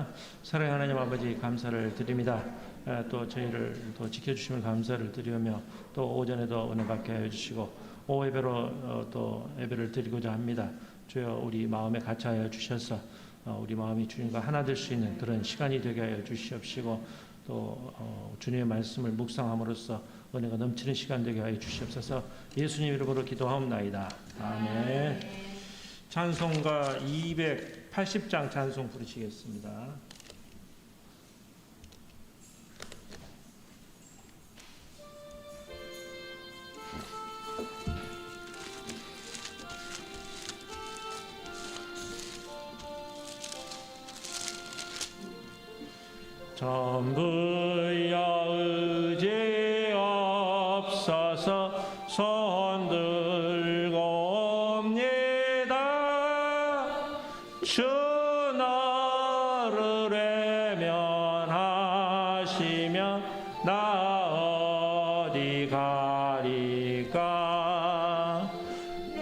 기도합니다. 사랑의 하나님 아버지 감사를 드립니다. 또 저희를 또 지켜주시면 감사를 드리며 또 오전에도 은혜 받게 하여 주시고 오후 예배로 또 예배를 드리고자 합니다. 주여 우리 마음에 같이하여 주셔서 우리 마음이 주님과 하나 될 수 있는 그런 시간이 되게 하여 주시옵시고 또 주님의 말씀을 묵상함으로써 은혜가 넘치는 시간 되게 하여 주시옵소서. 예수님 이름으로 기도하옵나이다. 아멘. 찬송가 280장 찬송 부르시겠습니다. 전부여 의지 없어서 손 들고 옵니다. 주 너를 외면하시면 나 어디 가리까.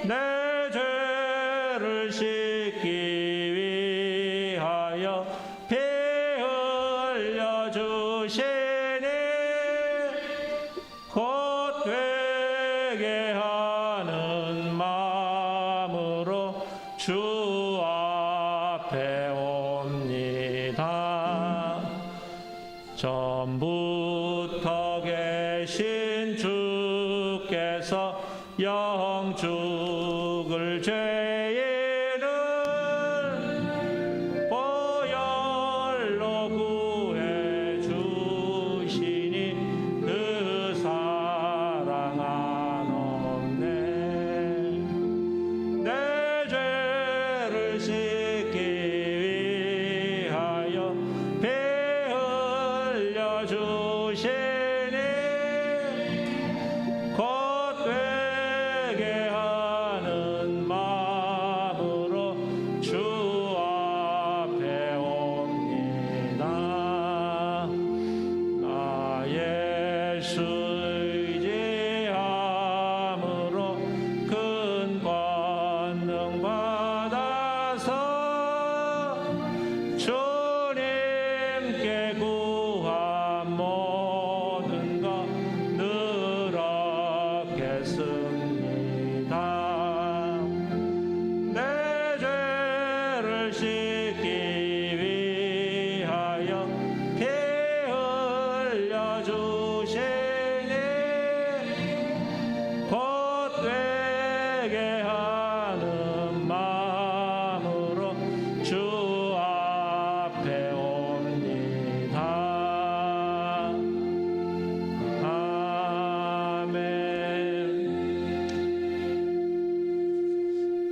내 죄를 씻기 위하여 피 흘려주시니 곧 되게 하는 마음으로 주 앞에 옵니다. 전부터 계신 주께서 영죽을 죄인을 보혈로 구해 주시니 그 사랑 한없네. 내 죄를 씻기 위하여 피 흘려 주시니 곧 되게 하는 마음으로 주 앞에 옵니다. 나 예수 의지함으로 큰 권능 받아서 주님께 구한 모든 것 늘 얻겠습니다. 내 죄를 씻기 위하여 피 흘려 주시니 곧 되게 하는 마음으로 주 앞에 옵니다. 아멘.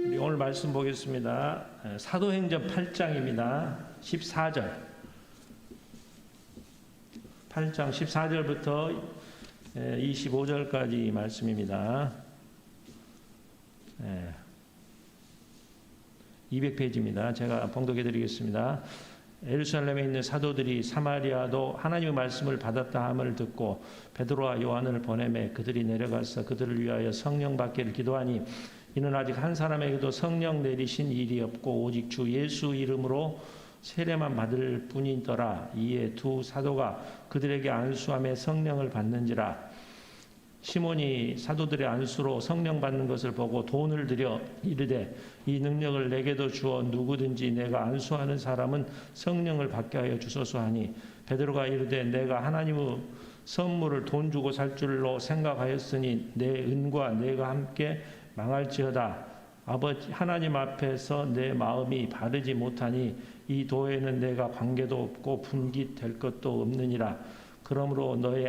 우리 오늘 말씀 보겠습니다. 사도행전 8장입니다. 14절. 8장 14절부터 25절까지 말씀입니다. 200페이지입니다. 제가 봉독해 드리겠습니다. 예루살렘에 있는 사도들이 사마리아도 하나님의 말씀을 받았다 함을 듣고 베드로와 요한을 보내매 그들이 내려가서 그들을 위하여 성령 받기를 기도하니 이는 아직 한 사람에게도 성령 내리신 일이 없고 오직 주 예수 이름으로 세례만 받을 뿐이더라. 이에 두 사도가 그들에게 안수함에 성령을 받는지라. 시몬이 사도들의 안수로 성령 받는 것을 보고 돈을 들여 이르되 이 능력을 내게도 주어 누구든지 내가 안수하는 사람은 성령을 받게 하여 주소서 하니 베드로가 이르되 내가 하나님의 선물을 돈 주고 살 줄로 생각하였으니 내 은과 내가 함께 망할지어다. 아버지 하나님 앞에서 내 마음이 바르지 못하니 이 도에는 내가 관계도 없고 분깃될 것도 없느니라. 그러므로 너의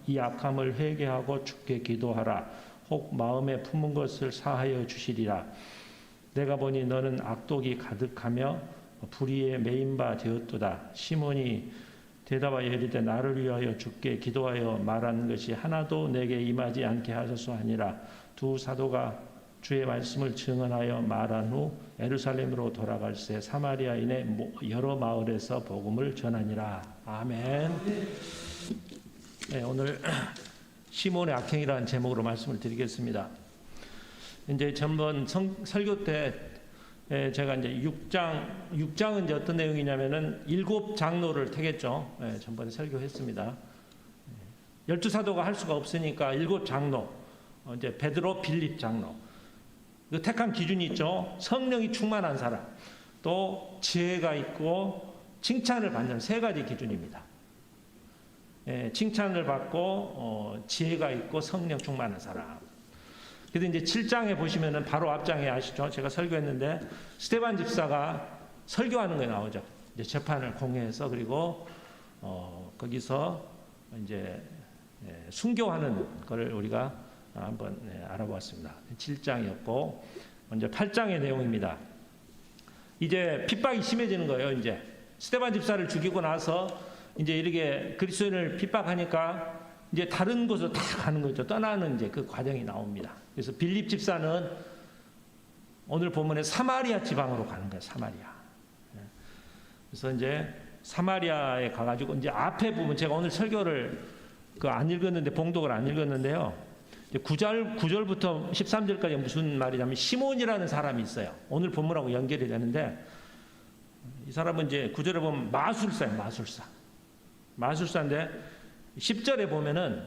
이 악함을 회개하고 주께 기도하라. 혹 마음에 품은 것을 사하여 주시리라. 내가 보니 너는 악독이 가득하며 불의에 매인 바 되었도다. 시몬이 대답하여 이르되 나를 위하여 주께 기도하여 말하는 것이 하나도 내게 임하지 않게 하소서 하니라. 두 사도가 주의 말씀을 증언하여 말한 후 예루살렘으로 돌아갈새 사마리아인의 여러 마을에서 복음을 전하니라. 아멘. 네, 오늘 시몬의 악행이라는 제목으로 말씀을 드리겠습니다. 이제 전번 설교 때 제가 이제 6장은 이제 어떤 내용이냐면은 7장로를 택했죠. 전번에 설교했습니다. 12사도가 할 수가 없으니까 7장로, 이제 베드로, 빌립 장로. 그 택한 기준이 있죠. 성령이 충만한 사람, 또 지혜가 있고 칭찬을 받는 3가지 기준입니다. 칭찬을 받고 지혜가 있고 성령 충만한 사람. 그래서 이제 7장에 보시면은 바로 앞장에 아시죠? 제가 설교했는데 스데반 집사가 설교하는 게 나오죠. 이제 재판을 공개해서 그리고 거기서 이제 순교하는 것을 우리가 한번 알아보았습니다. 7장이었고 먼저 8장의 내용입니다. 이제 핍박이 심해지는 거예요. 이제 스데반 집사를 죽이고 나서 이제 이렇게 그리스도인을 핍박하니까 이제 다른 곳으로 다 가는 거죠. 떠나는 이제 그 과정이 나옵니다. 그래서 빌립 집사는 오늘 본문에 사마리아 지방으로 가는 거예요. 사마리아. 그래서 이제 사마리아에 가가지고 이제 앞에 부분 제가 오늘 설교를 안 읽었는데 봉독을 안 읽었는데요. 9절부터 13절까지 무슨 말이냐면 시몬이라는 사람이 있어요. 오늘 본문하고 연결이 되는데 이 사람은 이제 9절에 보면 마술사예요. 마술사인데 10절에 보면은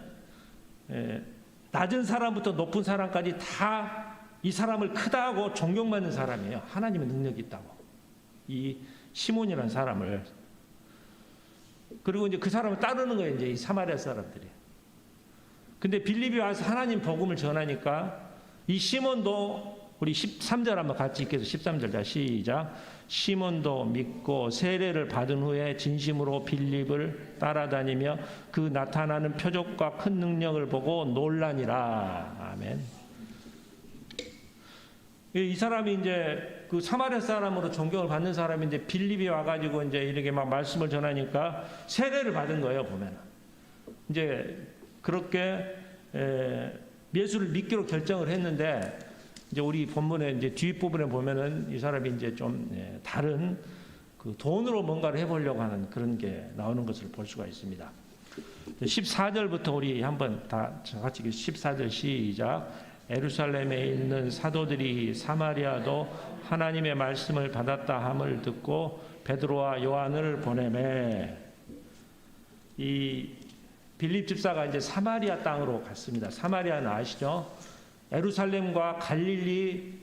낮은 사람부터 높은 사람까지 다 이 사람을 크다고 존경받는 사람이에요. 하나님의 능력이 있다고. 이 시몬이라는 사람을. 그리고 이제 그 사람을 따르는 거예요. 이제 이 사마리아 사람들이. 근데 빌립이 와서 하나님 복음을 전하니까 이 시몬도 우리 13절 한번 같이 읽겠습니다. 13절 자 시작. 시몬도 믿고 세례를 받은 후에 진심으로 빌립을 따라다니며 그 나타나는 표적과 큰 능력을 보고 놀라니라. 아멘. 이 사람이 이제 그 사마리아 사람으로 존경을 받는 사람이 이제 빌립이 와가지고 이제 이렇게 막 말씀을 전하니까 세례를 받은 거예요. 보면 이제 그렇게 예수를 믿기로 결정을 했는데 이제 우리 본문에 이제 뒷부분에 보면은 이 사람이 이제 좀 다른 그 돈으로 뭔가를 해보려고 하는 그런 게 나오는 것을 볼 수가 있습니다. 14절부터 우리 한번 다 같이 14절 시작. 예루살렘에 있는 사도들이 사마리아도 하나님의 말씀을 받았다 함을 듣고 베드로와 요한을 보내매. 이 빌립 집사가 이제 사마리아 땅으로 갔습니다. 사마리아는 아시죠? 예루살렘과 갈릴리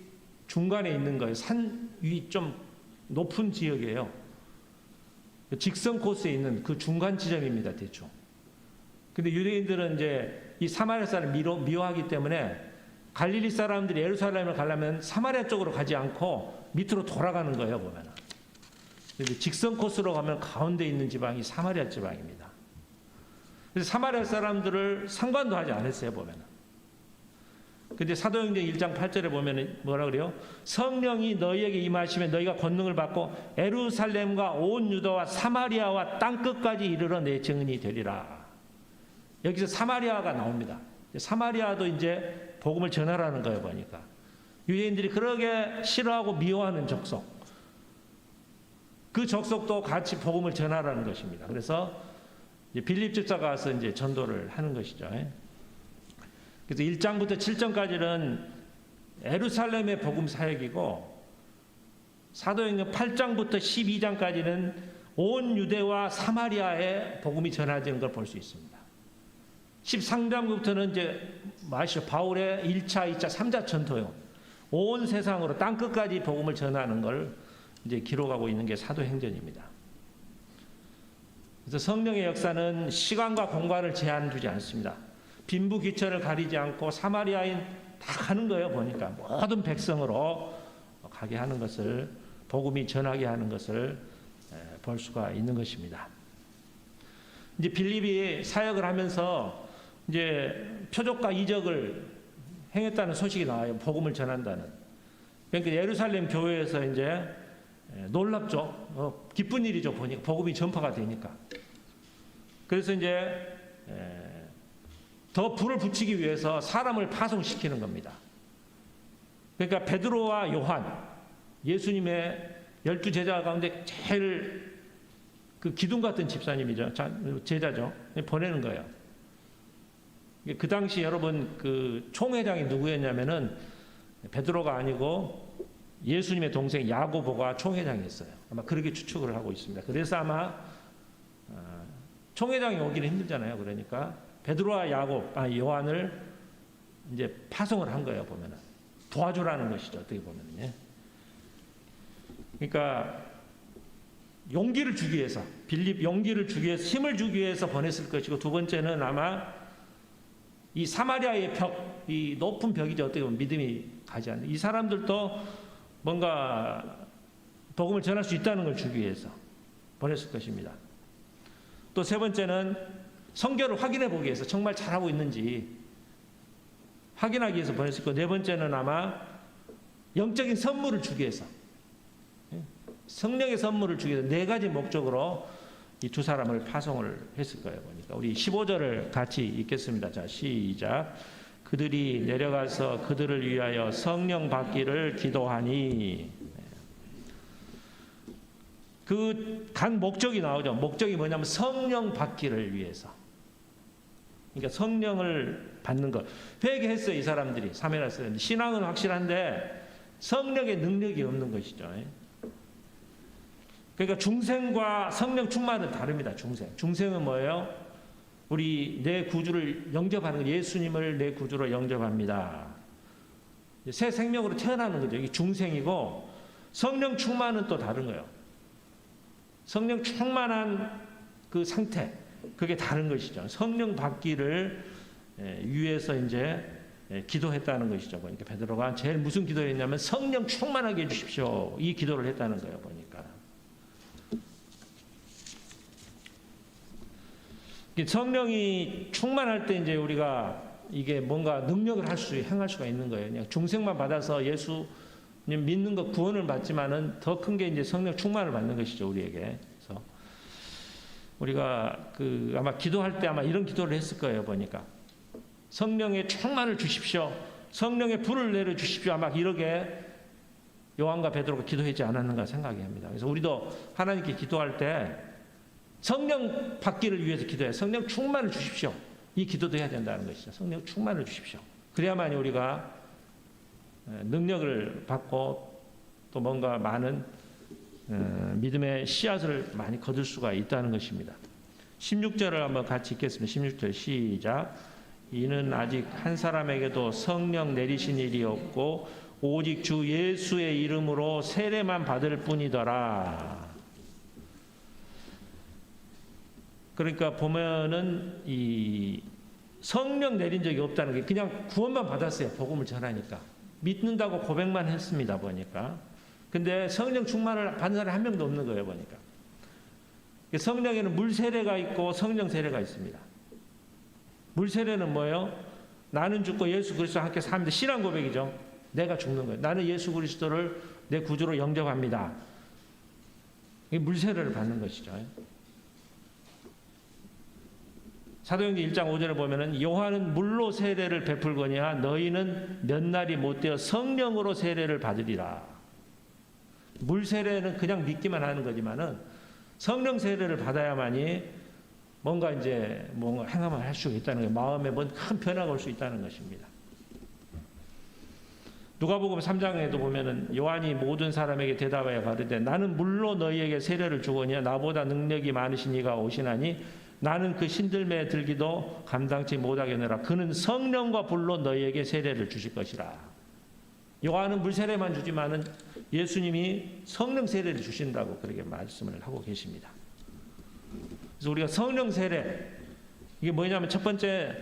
중간에 있는 거예요. 산 위 좀 높은 지역이에요. 직선 코스에 있는 그 중간 지점입니다. 대충. 근데 유대인들은 이제 이 사마리아 사람을 미워하기 때문에 갈릴리 사람들이 예루살렘을 가려면 사마리아 쪽으로 가지 않고 밑으로 돌아가는 거예요. 보면은. 직선 코스로 가면 가운데 있는 지방이 사마리아 지방입니다. 그래서 사마리아 사람들을 상관도 하지 않았어요. 보면은. 근데 사도행전 1장 8절에 보면은 뭐라 그래요? 성령이 너희에게 임하시면 너희가 권능을 받고 예루살렘과 온 유다와 사마리아와 땅끝까지 이르러 내 증인이 되리라. 여기서 사마리아가 나옵니다. 사마리아도 이제 복음을 전하라는 거예요. 보니까 유대인들이 그러게 싫어하고 미워하는 족속, 그 족속도 같이 복음을 전하라는 것입니다. 그래서 이제 빌립 집사가 와서 이제 전도를 하는 것이죠. 그래서 1장부터 7장까지는 예루살렘의 복음 사역이고 사도행전 8장부터 12장까지는 온 유대와 사마리아의 복음이 전해지는 걸 볼 수 있습니다. 13장부터는 이제 아시죠? 바울의 1차, 2차, 3차 전도요. 온 세상으로 땅끝까지 복음을 전하는 걸 이제 기록하고 있는 게 사도행전입니다. 그래서 성령의 역사는 시간과 공간을 제한 두지 않습니다. 빈부 귀천을 가리지 않고 사마리아인 다 가는 거예요. 보니까 모든 백성으로 가게 하는 것을, 복음이 전하게 하는 것을 볼 수가 있는 것입니다. 이제 빌립이 사역을 하면서 이제 표적과 이적을 행했다는 소식이 나와요. 복음을 전한다는. 그러니까 예루살렘 교회에서 이제 놀랍죠. 기쁜 일이죠. 보니까 복음이 전파가 되니까. 그래서 이제 더 불을 붙이기 위해서 사람을 파송시키는 겁니다. 그러니까 베드로와 요한, 예수님의 12제자 가운데 제일 그 기둥 같은 집사님이죠. 제자죠. 보내는 거예요. 그 당시 여러분 그 총회장이 누구였냐면은 베드로가 아니고 예수님의 동생 야고보가 총회장이었어요. 아마 그렇게 추측을 하고 있습니다. 그래서 아마 총회장이 오기는 힘들잖아요. 그러니까 베드로와 요한을 이제 파송을 한 거예요. 보면은 도와주라는 것이죠. 어떻게 보면은. 그러니까 용기를 주기 위해서, 빌립 용기를 주기 위해서, 힘을 주기 위해서 보냈을 것이고, 두 번째는 아마 이 사마리아의 벽, 이 높은 벽이죠. 어떻게 보면 믿음이 가지 않는 이 사람들도 뭔가 복음을 전할 수 있다는 걸 주기 위해서 보냈을 것입니다. 또 세 번째는 성결을 확인해 보기 위해서 정말 잘하고 있는지 확인하기 위해서 보냈을 거고, 네 번째는 아마 영적인 선물을 주기 위해서, 성령의 선물을 주기 위해서 네 가지 목적으로 이 두 사람을 파송을 했을 거예요. 보니까 우리 15절을 같이 읽겠습니다. 자, 시작. 그들이 내려가서 그들을 위하여 성령 받기를 기도하니. 그 간 목적이 나오죠. 목적이 뭐냐면 성령 받기를 위해서. 그러니까 성령을 받는 것. 회개했어요, 이 사람들이. 사면했어요. 신앙은 확실한데 성령의 능력이 없는 것이죠. 그러니까 중생과 성령 충만은 다릅니다. 중생은 뭐예요? 우리 내 구주를 영접하는 거, 예수님을 내 구주로 영접합니다. 새 생명으로 태어나는 거죠. 이게 중생이고, 성령 충만은 또 다른 거예요. 성령 충만한 그 상태, 그게 다른 것이죠. 성령 받기를 위해서 이제 기도했다는 것이죠. 보니까 베드로가 제일 무슨 기도를 했냐면 성령 충만하게 해주십시오. 이 기도를 했다는 거예요. 보니까. 성령이 충만할 때 이제 우리가 이게 뭔가 능력을 행할 수가 있는 거예요. 그냥 중생만 받아서 예수님 믿는 것 구원을 받지만은 더 큰 게 이제 성령 충만을 받는 것이죠, 우리에게. 그래서 우리가 아마 기도할 때 아마 이런 기도를 했을 거예요, 보니까. 성령의 충만을 주십시오. 성령의 불을 내려 주십시오. 아마 이렇게 요한과 베드로가 기도하지 않았는가 생각이 합니다. 그래서 우리도 하나님께 기도할 때 성령 받기를 위해서 기도해요. 성령 충만을 주십시오. 이 기도도 해야 된다는 것이죠. 성령 충만을 주십시오. 그래야만 우리가 능력을 받고 또 뭔가 많은 믿음의 씨앗을 많이 거둘 수가 있다는 것입니다. 16절을 한번 같이 읽겠습니다. 16절 시작. 이는 아직 한 사람에게도 성령 내리신 일이 없고 오직 주 예수의 이름으로 세례만 받을 뿐이더라. 그러니까 보면은 이 성령 내린 적이 없다는 게 그냥 구원만 받았어요. 복음을 전하니까. 믿는다고 고백만 했습니다. 보니까. 근데 성령 충만을 받는 사람이 한 명도 없는 거예요. 보니까. 성령에는 물 세례가 있고 성령 세례가 있습니다. 물 세례는 뭐예요? 나는 죽고 예수 그리스도와 함께 삽니다. 신앙 고백이죠. 내가 죽는 거예요. 나는 예수 그리스도를 내 구주로 영접합니다. 이게 물 세례를 받는 것이죠. 사도행전 1장 5절에 보면은 요한은 물로 세례를 베풀거니와 너희는 몇 날이 못 되어 성령으로 세례를 받으리라. 물 세례는 그냥 믿기만 하는 거지만은 성령 세례를 받아야만이 뭔가 행함을 할 수 있다는 거예요. 마음에 뭔 큰 변화가 올 수 있다는 것입니다. 누가복음 3장에도 보면은 요한이 모든 사람에게 대답하여 가르되 나는 물로 너희에게 세례를 주거니와 나보다 능력이 많으신 이가 오시나니 나는 그 신들매에 들기도 감당치 못하겠느라 그는 성령과 불로 너희에게 세례를 주실 것이라. 요한은 물 세례만 주지만은 예수님이 성령 세례를 주신다고 그렇게 말씀을 하고 계십니다. 그래서 우리가 성령 세례 이게 뭐냐면 첫 번째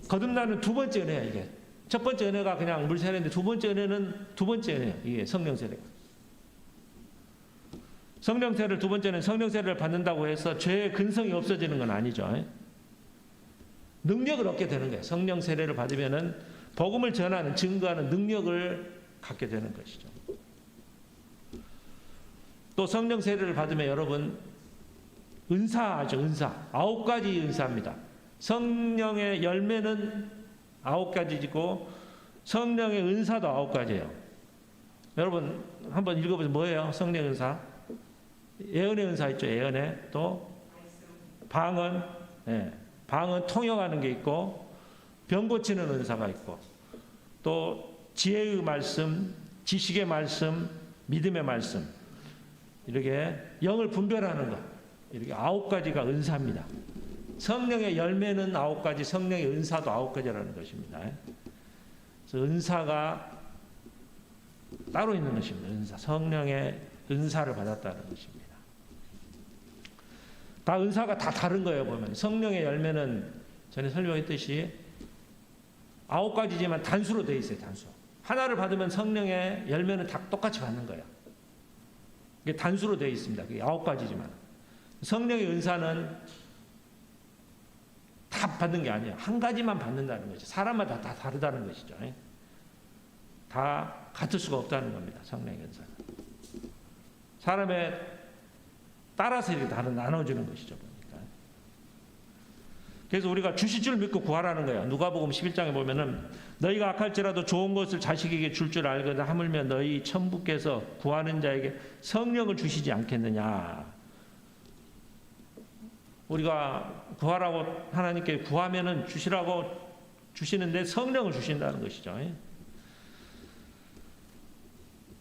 거듭나는 두 번째 은혜야. 이게 첫 번째 은혜가 그냥 물 세례인데 두 번째 은혜는 두 번째 은혜야. 이게 성령 세례. 성령 세례를 두 번째는 성령 세례를 받는다고 해서 죄의 근성이 없어지는 건 아니죠. 능력을 얻게 되는 거예요. 성령 세례를 받으면은 복음을 전하는 증거하는 능력을 갖게 되는 것이죠. 또 성령 세례를 받으면 여러분 은사죠. 은사 9가지 은사입니다. 성령의 열매는 9가지이고 성령의 은사도 9가지예요. 여러분 한번 읽어보세요. 뭐예요? 성령 은사? 예언의 은사 있죠. 예언의 또 방언, 방언 통역하는 게 있고 병 고치는 은사가 있고 또 지혜의 말씀, 지식의 말씀, 믿음의 말씀, 이렇게 영을 분별하는 것, 이렇게 9가지가 은사입니다. 성령의 열매는 9가지, 성령의 은사도 9가지라는 것입니다. 그래서 은사가 따로 있는 것입니다. 은사, 성령의 은사를 받았다는 것입니다. 다 은사가 다 다른 거예요. 보면 성령의 열매는 전에 설명했듯이 9가지지만 단수로 되어 있어요. 단수. 하나를 받으면 성령의 열매는 다 똑같이 받는 거예요. 이게 단수로 되어 있습니다. 그게 9가지지만 성령의 은사는 다 받는 게 아니에요. 한 가지만 받는다는 거죠. 사람마다 다 다르다는 것이죠. 다 같을 수가 없다는 겁니다. 성령의 은사는 사람의 따라서 이렇게 나눠주는 것이죠. 보니까. 그래서 우리가 주실 줄 믿고 구하라는 거예요. 누가복음 11장에 보면은 너희가 악할지라도 좋은 것을 자식에게 줄 줄 알거든 하물며 너희 천부께서 구하는 자에게 성령을 주시지 않겠느냐. 우리가 구하라고 하나님께 구하면은 주시라고 주시는데 성령을 주신다는 것이죠.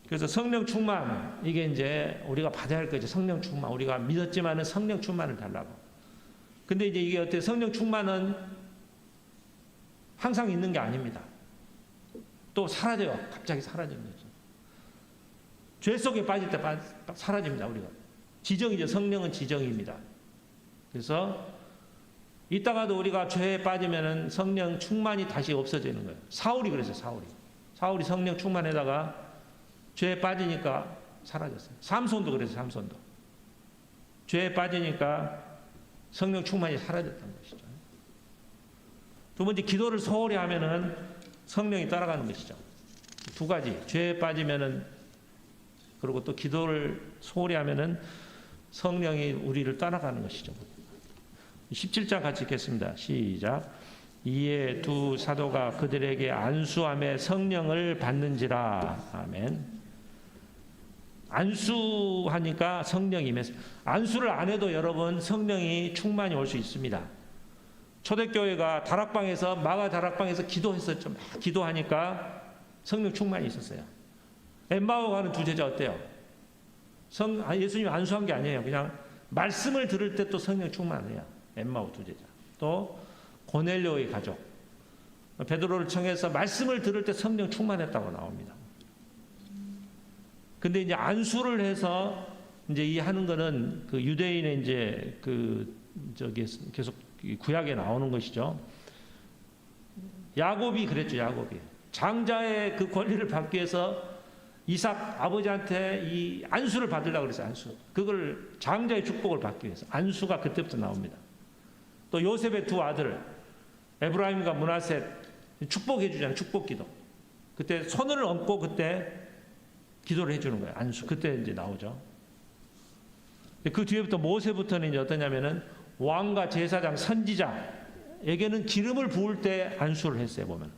그래서 성령 충만, 이게 이제 우리가 받아야 할 거죠. 성령 충만. 우리가 믿었지만은 성령 충만을 달라고. 근데 이제 이게 어때요? 성령 충만은 항상 있는 게 아닙니다. 또 사라져요. 갑자기 사라지는 거죠. 죄 속에 빠질 때 사라집니다. 우리가. 지정이죠. 성령은 지정입니다. 그래서 이따가도 우리가 죄에 빠지면은 성령 충만이 다시 없어지는 거예요. 사울이 그랬어요. 사울이 성령 충만에다가 죄에 빠지니까 사라졌어요. 삼손도 그래서 삼손도 죄에 빠지니까 성령 충만이 사라졌던 것이죠. 두 번째, 기도를 소홀히 하면은 성령이 따라가는 것이죠. 두 가지, 죄에 빠지면은, 그리고 또 기도를 소홀히 하면은 성령이 우리를 따라가는 것이죠. 17장 같이 읽겠습니다. 시작. 이에 두 사도가 그들에게 안수함에 성령을 받는지라. 아멘. 안수하니까 성령이 임했습니다. 안수를 안 해도 여러분 성령이 충만히 올 수 있습니다. 초대교회가 다락방에서, 마가 다락방에서 기도했었죠. 기도하니까 성령 충만이 있었어요. 엠마오 가는 두 제자 어때요? 예수님이 안수한 게 아니에요. 그냥 말씀을 들을 때 또 성령 충만해요. 엠마오 두 제자. 또 고넬료의 가족. 베드로를 청해서 말씀을 들을 때 성령 충만했다고 나옵니다. 근데 이제 안수를 해서 이제 이 하는 거는 그 유대인의 이제 계속 구약에 나오는 것이죠. 야곱이 그랬죠. 야곱이 장자의 그 권리를 받기 위해서 이삭 아버지한테 이 안수를 받으려고 그랬어요. 안수. 그걸 장자의 축복을 받기 위해서 안수가 그때부터 나옵니다. 또 요셉의 두 아들 에브라임과 므낫셋 축복해 주잖아요. 축복기도. 그때 손을 얹고 그때 기도를 해주는 거예요. 안수. 그때 이제 나오죠. 그 뒤에부터 모세부터는 이제 어떠냐면은 왕과 제사장, 선지자에게는 기름을 부을 때 안수를 했어요. 보면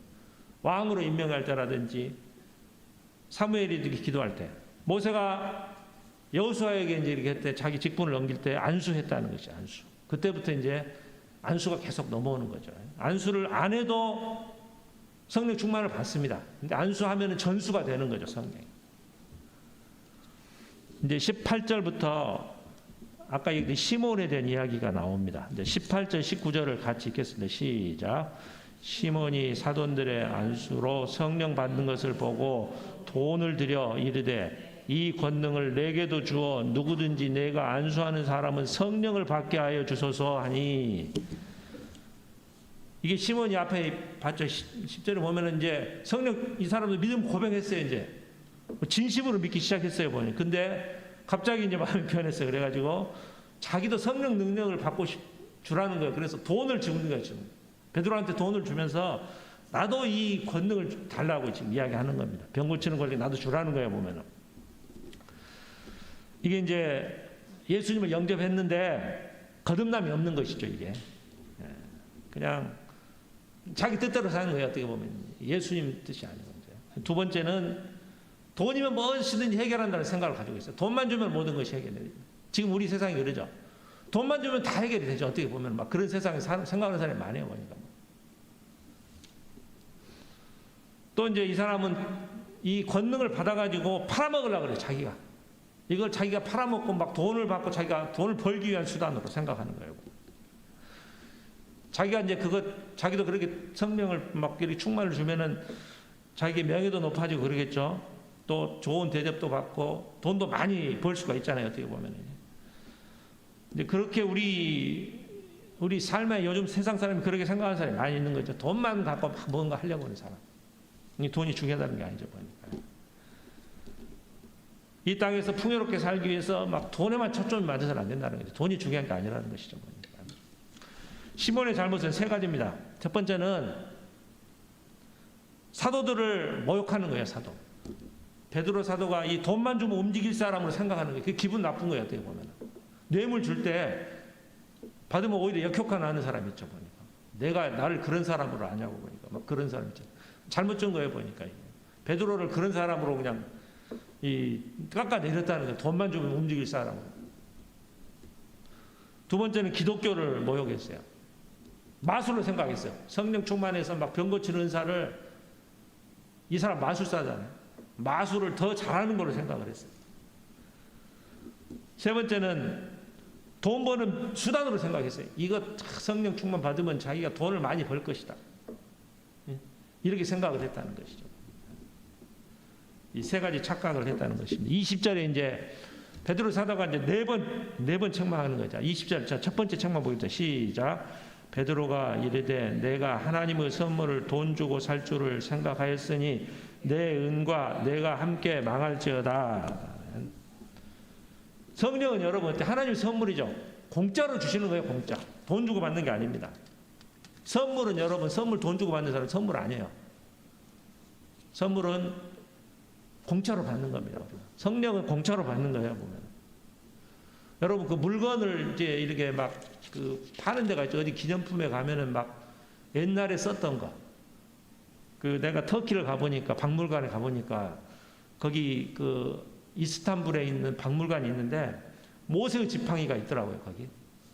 왕으로 임명할 때라든지 사무엘이 이렇게 기도할 때, 모세가 여호수아에게 이제 이렇게 할 때 자기 직분을 넘길 때 안수했다는 것이 안수. 그때부터 이제 안수가 계속 넘어오는 거죠. 안수를 안 해도 성령 충만을 받습니다. 근데 안수하면은 전수가 되는 거죠, 성령이. 이제 18절부터 아까 얘기했던 시몬에 대한 이야기가 나옵니다. 이제 18절, 19절을 같이 읽겠습니다. 시작. 시몬이 사돈들의 안수로 성령 받는 것을 보고 돈을 들여 이르되 이 권능을 내게도 주어 누구든지 내가 안수하는 사람은 성령을 받게 하여 주소서 하니. 이게 시몬이 앞에 봤죠. 10절에 보면은 이제 성령, 이 사람도 믿음 고백했어요. 이제 진심으로 믿기 시작했어요. 보니. 근데 갑자기 이제 마음이 변했어요. 그래가지고 자기도 성령 능력을 받고 주라는 거예요. 그래서 돈을 주는 거예요. 지금 베드로한테 돈을 주면서 나도 이 권능을 달라고 지금 이야기하는 겁니다. 병 고치는 권리 나도 주라는 거예요. 보면은 이게 이제 예수님을 영접했는데 거듭남이 없는 것이죠. 이게 그냥 자기 뜻대로 사는 거예요. 어떻게 보면 예수님 뜻이 아니고. 두 번째는 돈이면 무엇이든지 해결한다는 생각을 가지고 있어요. 돈만 주면 모든 것이 해결돼요. 지금 우리 세상이 그러죠. 돈만 주면 다 해결이 되죠. 어떻게 보면 막 그런 세상에 생각하는 사람이 많아요. 보니까. 또 이제 이 사람은 이 권능을 받아가지고 팔아먹으려고 그래, 자기가. 이걸 자기가 팔아먹고 막 돈을 받고 자기가 돈을 벌기 위한 수단으로 생각하는 거예요. 자기가 이제 자기도 그렇게 성령을 막 이렇게 충만을 주면은 자기 명예도 높아지고 그러겠죠. 또 좋은 대접도 받고 돈도 많이 벌 수가 있잖아요. 어떻게 보면은. 근데 그렇게 우리 삶에 요즘 세상 사람이 그렇게 생각하는 사람이 많이 있는 거죠. 돈만 갖고 막 뭔가 하려고 하는 사람. 이 돈이 중요하다는 게 아니죠, 보니까. 이 땅에서 풍요롭게 살기 위해서 막 돈에만 초점이 맞아서는 안 된다는 거죠. 돈이 중요한 게 아니라는 것이죠, 보니까. 시몬의 잘못은 세 가지입니다. 첫 번째는 사도들을 모욕하는 거예요, 사도. 베드로 사도가 이 돈만 주면 움직일 사람으로 생각하는 거예요. 그게 기분 나쁜 거예요, 어떻게 보면. 뇌물 줄 때 받으면 오히려 역효과 나는 사람이 있죠, 보니까. 내가 나를 그런 사람으로 아냐고 보니까. 막 그런 사람 있죠. 잘못 준 거예요, 보니까. 베드로를 그런 사람으로 그냥 깎아내렸다는 거예요. 돈만 주면 움직일 사람으로. 두 번째는 기독교를 모욕했어요. 마술로 생각했어요. 성령 충만해서 막 병 고치는 은사를 이 사람 마술사잖아요. 마술을 더 잘하는 걸로 생각을 했어요. 세 번째는 돈 버는 수단으로 생각했어요. 이거 성령 충만 받으면 자기가 돈을 많이 벌 것이다. 이렇게 생각을 했다는 것이죠. 이 세 가지 착각을 했다는 것입니다. 20절에 이제 베드로 사도가 이제 네 번 책망하는 거죠. 20절, 자, 첫 번째 책망 보겠습니다. 시작. 베드로가 이르되 내가 하나님의 선물을 돈 주고 살 줄을 생각하였으니 내 은과 내가 함께 망할지어다. 성령은 여러분 하나님의 선물이죠. 공짜로 주시는 거예요, 공짜. 돈 주고 받는 게 아닙니다. 선물은 여러분, 선물 돈 주고 받는 사람 선물 아니에요. 선물은 공짜로 받는 겁니다. 성령은 공짜로 받는 거예요, 보면. 여러분 그 물건을 이제 이렇게 막 파는 데가 있죠. 어디 기념품에 가면은 막 옛날에 썼던 거. 내가 터키를 가보니까 박물관에 가보니까 거기 이스탄불에 있는 박물관이 있는데 모세의 지팡이가 있더라고요, 거기.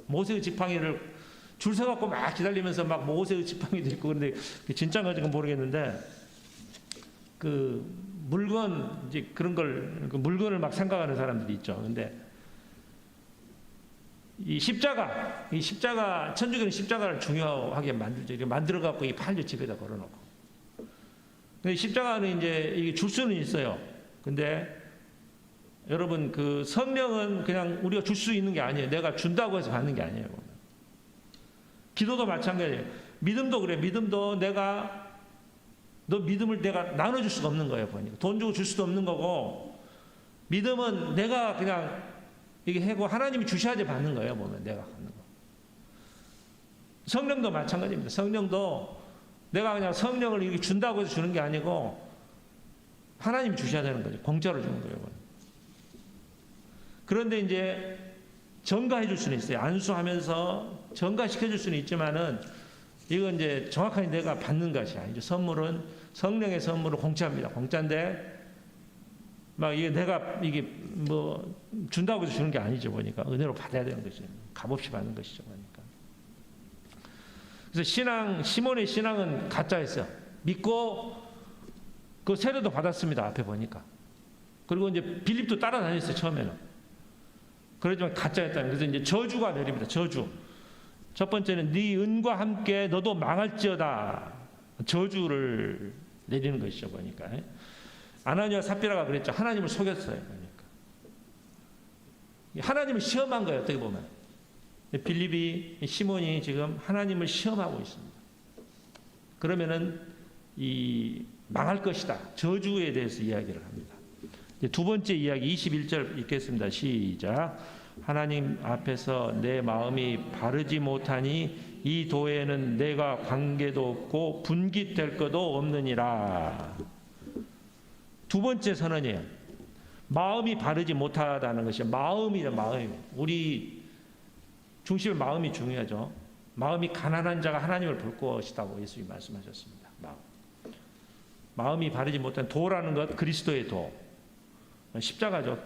모세의 지팡이를 줄 서갖고 막 기다리면서 막 모세의 지팡이도 있고 그런데 진짜인지 모르겠는데 물건 이제 그런 걸 물건을 막 생각하는 사람들이 있죠. 근데 이 십자가 천주교는 십자가를 중요하게 만들죠. 이렇게 만들어 갖고 이 팔려 집에다 걸어놓고. 근데 십자가는 이제 이게 줄 수는 있어요. 근데 여러분 성령은 그냥 우리가 줄 수 있는 게 아니에요. 내가 준다고 해서 받는 게 아니에요. 기도도 마찬가지예요. 믿음도 그래. 믿음도 너 믿음을 내가 나눠줄 수가 없는 거예요. 보니까 돈 주고 줄 수도 없는 거고, 믿음은 내가 그냥 이게 하고 하나님이 주셔야지 받는 거예요. 보면 내가 받는 거. 성령도 마찬가지입니다. 성령도 내가 그냥 성령을 이렇게 준다고 해서 주는 게 아니고 하나님이 주셔야 되는 거죠. 공짜로 주는 거예요. 그런데 이제 전가해 줄 수는 있어요. 안수하면서 전가시켜 줄 수는 있지만은 이건 이제 정확하게 내가 받는 것이 아니죠. 선물은 성령의 선물을 공짜입니다. 공짜인데 막 이게 뭐 준다고 해서 주는 게 아니죠. 보니까 은혜로 받아야 되는 것이죠. 값없이 받는 것이죠. 보니까. 그래서 시몬의 신앙은 가짜였어요. 믿고 세례도 받았습니다. 앞에 보니까. 그리고 이제 빌립도 따라다녔어요. 처음에는. 그러지만 가짜였다는. 그래서 이제 저주가 내립니다. 저주. 첫 번째는 네 은과 함께 너도 망할지어다. 저주를 내리는 것이죠. 보니까. 아나니아 삽비라가 그랬죠. 하나님을 속였어요. 그러니까. 하나님을 시험한 거예요. 어떻게 보면. 빌립이, 시몬이 지금 하나님을 시험하고 있습니다. 그러면은 망할 것이다. 저주에 대해서 이야기를 합니다. 두 번째 이야기 21절 읽겠습니다. 시작. 하나님 앞에서 내 마음이 바르지 못하니 이 도에는 내가 관계도 없고 분깃될 것도 없느니라. 두 번째 선언이에요. 마음이 바르지 못하다는 것이 마음이다. 우리 중심의 마음이 중요하죠. 마음이 가난한 자가 하나님을 볼 것이라고 예수님이 말씀하셨습니다. 마음이 바르지 못한 도라는 것, 그리스도의 도. 십자가죠.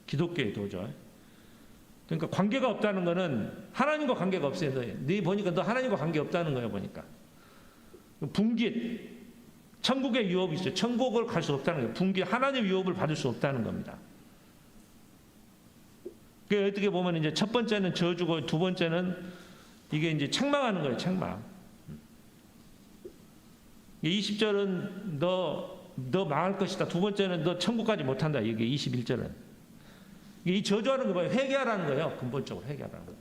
기독교의 도죠. 그러니까 관계가 없다는 것은 하나님과 관계가 없어요. 네 보니까 너 하나님과 관계 없다는 거예요. 보니까 분깃, 천국의 유업이 있어요. 천국을 갈 수 없다는 거예요. 분기 하나님 유업을 받을 수 없다는 겁니다. 그 어떻게 보면 이제 첫 번째는 저주고 두 번째는 이게 이제 책망하는 거예요. 책망. 20절은 너 망할 것이다. 두 번째는 너 천국까지 못한다. 이게 21절은. 이 저주하는 거 봐요. 회개하라는 거예요. 근본적으로 회개하라는 거예요.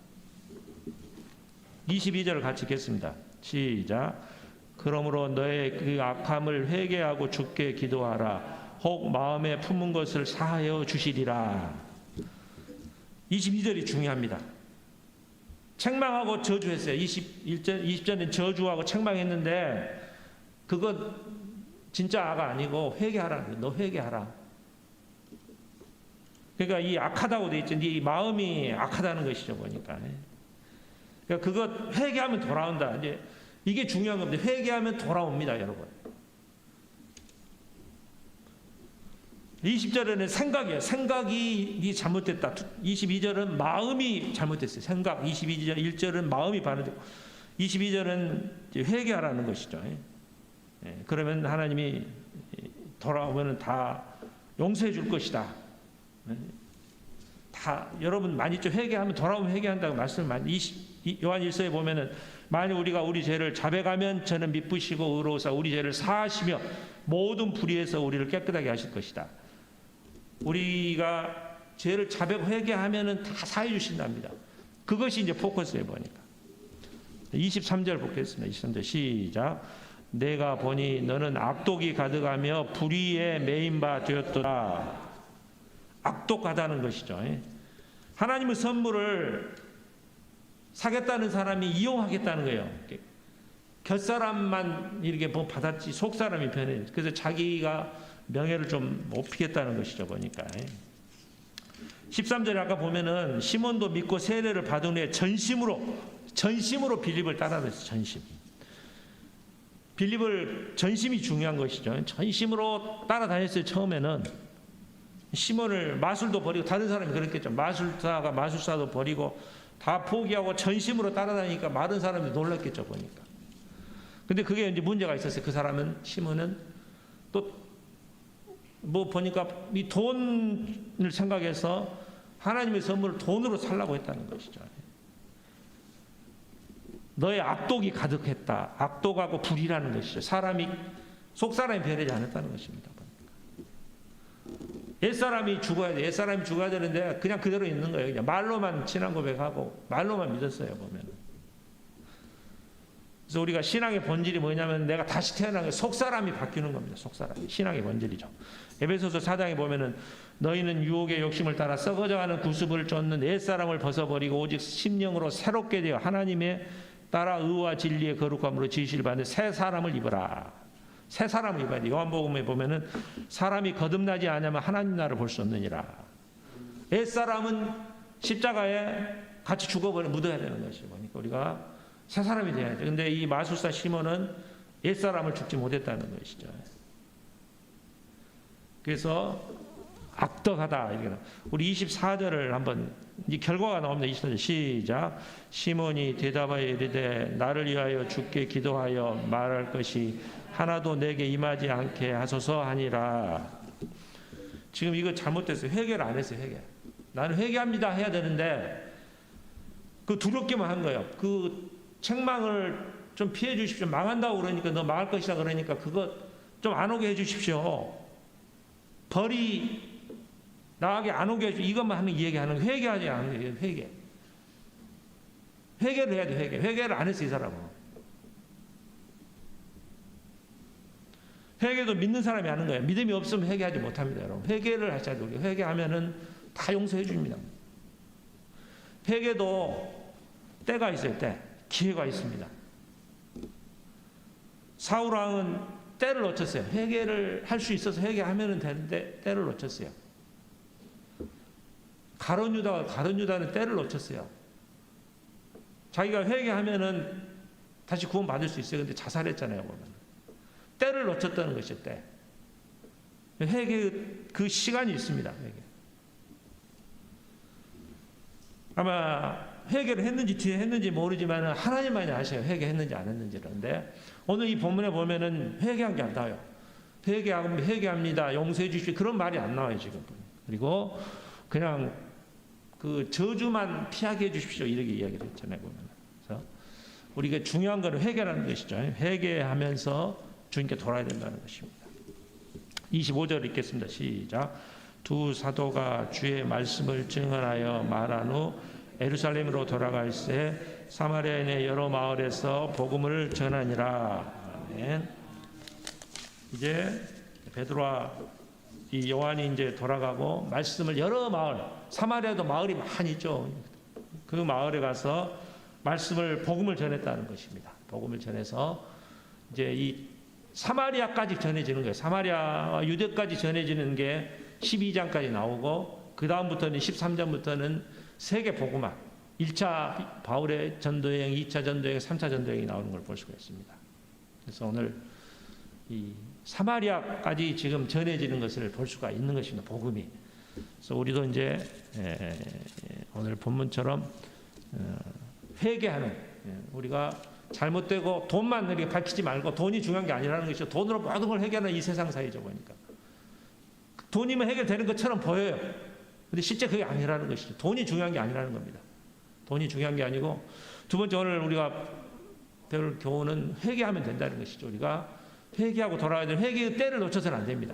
22절을 같이 읽겠습니다. 시작. 그러므로 너의 그 악함을 회개하고 주께 기도하라. 혹 마음에 품은 것을 사하여 주시리라. 22절이 중요합니다. 책망하고 저주했어요. 20절은 저주하고 책망했는데 그건 진짜 악가 아니고 회개하라는 거예요. 너 회개하라. 그러니까 이 악하다고 돼 있죠. 네 마음이 악하다는 것이죠. 보니까. 그러니까 그거 회개하면 돌아온다. 이제 이게 중요한 겁니다. 회개하면 돌아옵니다, 여러분. 20절에는 생각이에요. 생각이 잘못됐다. 22절은 마음이 잘못됐어요. 생각. 22절 1절은 마음이 반응되고 22절은 회개하라는 것이죠. 그러면 하나님이 돌아오면 다 용서해 줄 것이다. 다 여러분 많이 좀 회개하면 돌아오면 회개한다고 말씀을 많이 요한 1서에 보면은 만일 우리가 우리 죄를 자백하면 저는 미쁘시고 의로우사 우리 죄를 사하시며 모든 불의에서 우리를 깨끗하게 하실 것이다. 우리가 죄를 자백 회개하면은 다 사해 주신답니다. 그것이 이제 포커스에 보니까. 23절 보겠습니다. 23절 시작. 내가 보니 너는 악독이 가득하며 불의에 매인 바 되었도다. 악독하다는 것이죠. 하나님의 선물을 사겠다는 사람이 이용하겠다는 거예요. 곁사람만 이렇게 뭐 받았지 속사람이 변해. 그래서 자기가 명예를 좀 높이겠다는 것이죠. 보니까. 13절에 아까 보면은 시몬도 믿고 세례를 받은 후에 전심으로 빌립을 따라다녔어요. 전심. 빌립을 전심이 중요한 것이죠. 전심으로 따라다녔어요. 처음에는. 시몬을 마술도 버리고 다른 사람이 그랬겠죠. 마술사가 마술사도 버리고 다 포기하고 전심으로 따라다니니까 많은 사람들이 놀랐겠죠. 보니까. 근데 그게 이제 문제가 있었어요. 그 사람은 시몬은 또 뭐 보니까 이 돈을 생각해서 하나님의 선물을 돈으로 살라고 했다는 것이죠. 너의 악독이 가득했다. 악독하고 불의라는 것이죠. 속사람이 변하지 않았다는 것입니다. 옛사람이 죽어야 돼. 옛사람이 죽어야 되는데 그냥 그대로 있는 거예요. 그냥 말로만 신앙 고백하고 말로만 믿었어요. 보면. 그래서 우리가 신앙의 본질이 뭐냐면 내가 다시 태어난 게 속사람이 바뀌는 겁니다. 속사람이. 신앙의 본질이죠. 에베소서 4장에 보면은 너희는 유혹의 욕심을 따라 썩어져가는 구습을 쫓는 옛사람을 벗어버리고 오직 심령으로 새롭게 되어 하나님의 따라 의와 진리의 거룩함으로 지으시를 받는 새 사람을 입어라. 새 사람을 입어야 돼. 요한복음에 보면은 사람이 거듭나지 않으면 하나님 나라를 볼 수 없느니라. 옛사람은 십자가에 같이 죽어버려 묻어야 되는 것이죠. 그러니까 우리가 새 사람이 돼야 돼. 근데 이 마술사 시몬은 옛사람을 죽지 못했다는 것이죠. 그래서 악덕하다. 우리 24절을 한번 이 결과가 나옵니다. 24절 시작. 시몬이 대답하여 이르되 나를 위하여 주께 기도하여 말할 것이 하나도 내게 임하지 않게 하소서 하니라. 지금 이거 잘못됐어요. 회개를 안 했어요. 회개. 나는 회개합니다 해야 되는데 그 두렵게만 한 거예요. 그 책망을 좀 피해 주십시오. 망한다고 그러니까 너 망할 것이다 그러니까 그거 좀 안 오게 해 주십시오. 벌이 나에게 안 오게 해 주십시오. 이것만 하면 얘기하는 거. 회개하지 않는 거예요. 회개. 회개를 해야 돼. 회개를 안 했어 이 사람은. 회개도 믿는 사람이 하는 거예요. 믿음이 없으면 회개하지 못합니다. 여러분. 회개를 하셔야 돼요. 회개하면은 다 용서해 줍니다. 회개도 때가 있어요. 기회가 있습니다. 사울왕은 때를 놓쳤어요. 회개를 할 수 있어서 회개하면 되는데 때를 놓쳤어요. 가룟 유다는 때를 놓쳤어요. 자기가 회개하면은 다시 구원받을 수 있어요. 근데 자살했잖아요. 보면. 때를 놓쳤다는 것이죠. 때. 회개 그 시간이 있습니다. 회개. 아마 회개를 했는지 뒤에 했는지 모르지만 하나님만이 아셔요. 회개했는지 안 했는지를. 근데 오늘 이 본문에 보면은 회개한 게 안 나와요. 회개합니다. 용서해 주십시오. 그런 말이 안 나와요, 지금. 그리고 그냥 그 저주만 피하게 해 주십시오. 이렇게 이야기를 했잖아요, 보면. 그래서 우리가 중요한 건 회개라는 것이죠. 회개하면서 주님께 돌아야 된다는 것입니다. 25절 읽겠습니다. 시작. 두 사도가 주의 말씀을 증언하여 말한 후 예루살렘으로 돌아갈새 사마리아인의 여러 마을에서 복음을 전하니라. 아멘. 이제 베드로와 이 요한이 이제 돌아가고 말씀을 여러 마을, 사마리아도 마을이 많이 있죠. 그 마을에 가서 말씀을 복음을 전했다는 것입니다. 복음을 전해서 이제 이 사마리아까지 전해지는 거예요. 사마리아와 유대까지 전해지는 게 12장까지 나오고 그 다음부터는 13장부터는 세계 복음화 1차 바울의 전도여행, 2차 전도여행, 3차 전도여행이 나오는 걸 볼 수가 있습니다. 그래서 오늘 이 사마리아까지 지금 전해지는 것을 볼 수가 있는 것입니다. 복음이. 그래서 우리도 이제 오늘 본문처럼 회개하는, 우리가 잘못되고 돈만 이렇게 밝히지 말고 돈이 중요한 게 아니라는 것이죠. 돈으로 모든 걸 해결하는 이 세상 사이죠, 보니까. 돈이면 해결되는 것처럼 보여요. 근데 실제 그게 아니라는 것이죠. 돈이 중요한 게 아니라는 겁니다. 돈이 중요한 게 아니고, 두 번째 오늘 우리가 배울 교훈은 회개하면 된다는 것이죠. 우리가 회개하고 돌아가야 되는 회개의 때를 놓쳐서는 안 됩니다.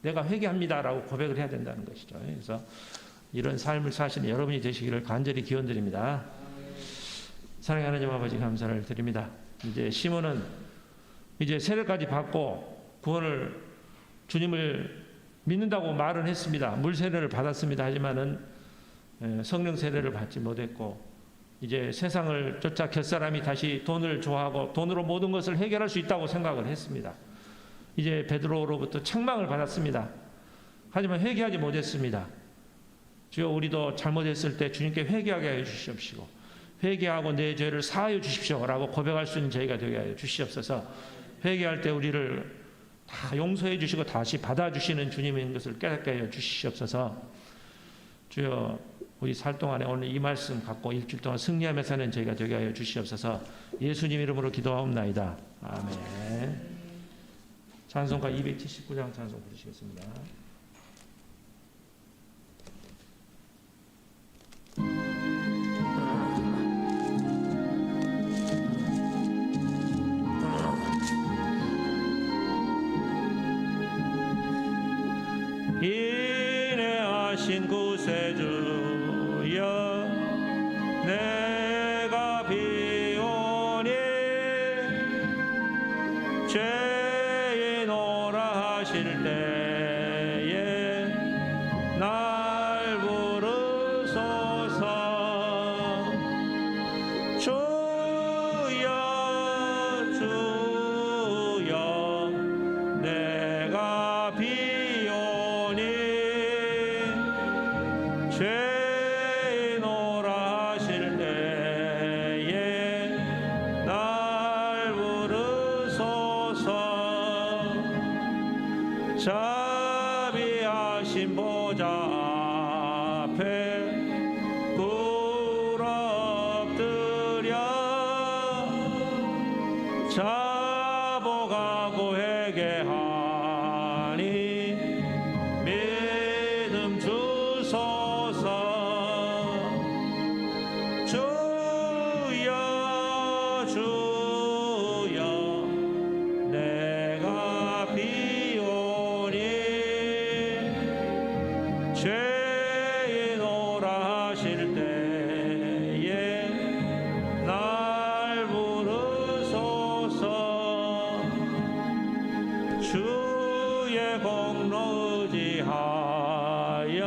내가 회개합니다라고 고백을 해야 된다는 것이죠. 그래서 이런 삶을 사시는 여러분이 되시기를 간절히 기원드립니다. 사랑하는 하나님 아버지 감사를 드립니다. 이제 시몬은 이제 세례까지 받고 구원을 주님을 믿는다고 말은 했습니다. 물 세례를 받았습니다. 하지만은 성령 세례를 받지 못했고 이제 세상을 쫓아 곁사람이 다시 돈을 좋아하고 돈으로 모든 것을 해결할 수 있다고 생각을 했습니다. 이제 베드로로부터 책망을 받았습니다. 하지만 회개하지 못했습니다. 주여 우리도 잘못했을 때 주님께 회개하게 해 주시옵시고 회개하고 내 죄를 사하여 주십시오라고 고백할 수 있는 저희가 되게 하여 주시옵소서. 회개할 때 우리를 다 용서해 주시고 다시 받아주시는 주님인 것을 깨닫게 하여 주시옵소서. 주여 우리 살 동안에 오늘 이 말씀 갖고 일주일 동안 승리하며 사는 저희가 되게 하여 주시옵소서. 예수님 이름으로 기도하옵나이다. 아멘. 찬송가 279장 찬송 부르시겠습니다. 인내하신 구세주여 내가 비오니 죄인오라 하실 때에 날 부르소서. 주여 주여 내가 비오니 죄인오라 하실 때에 날 부르소서. 자비하신 보좌 앞에 꿇어엎드려 자복하고 회개하니 믿음 주소서. 주여 주여 내가 비오니 죄인오라 하실 때에 날 부르소서. 주의 공로 의지하여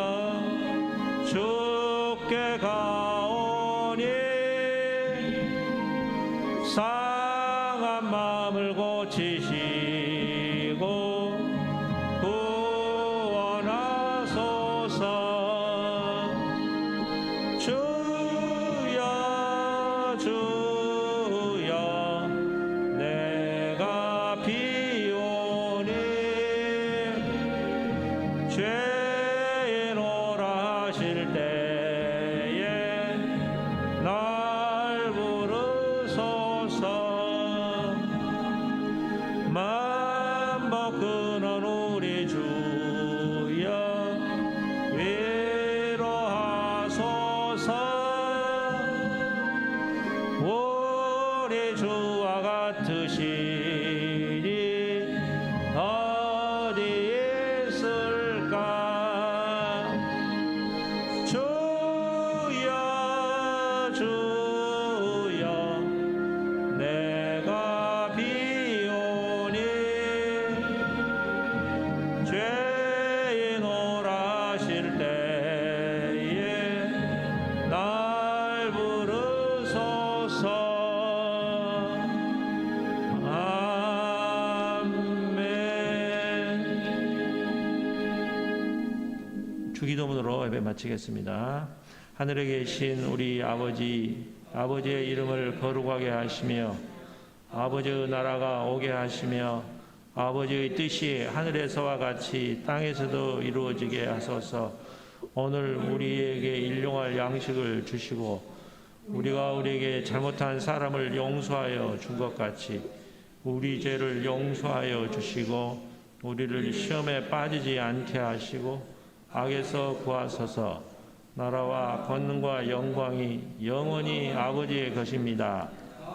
주께 가오니 상한 마음을 고치시고 구원하소서. 주여 주여 내가 비오니 죄인오라 하실 때에 주기도문으로 예배 마치겠습니다. 하늘에 계신 우리 아버지, 아버지의 이름을 거룩하게 하시며 아버지의 나라가 오게 하시며 아버지의 뜻이 하늘에서와 같이 땅에서도 이루어지게 하소서. 오늘 우리에게 일용할 양식을 주시고 우리가 우리에게 잘못한 사람을 용서하여 준 것 같이 우리 죄를 용서하여 주시고 우리를 시험에 빠지지 않게 하시고 악에서 구하소서. 나라와 권능과 영광이 영원히 아버지의 것입니다.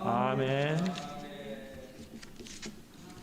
아멘.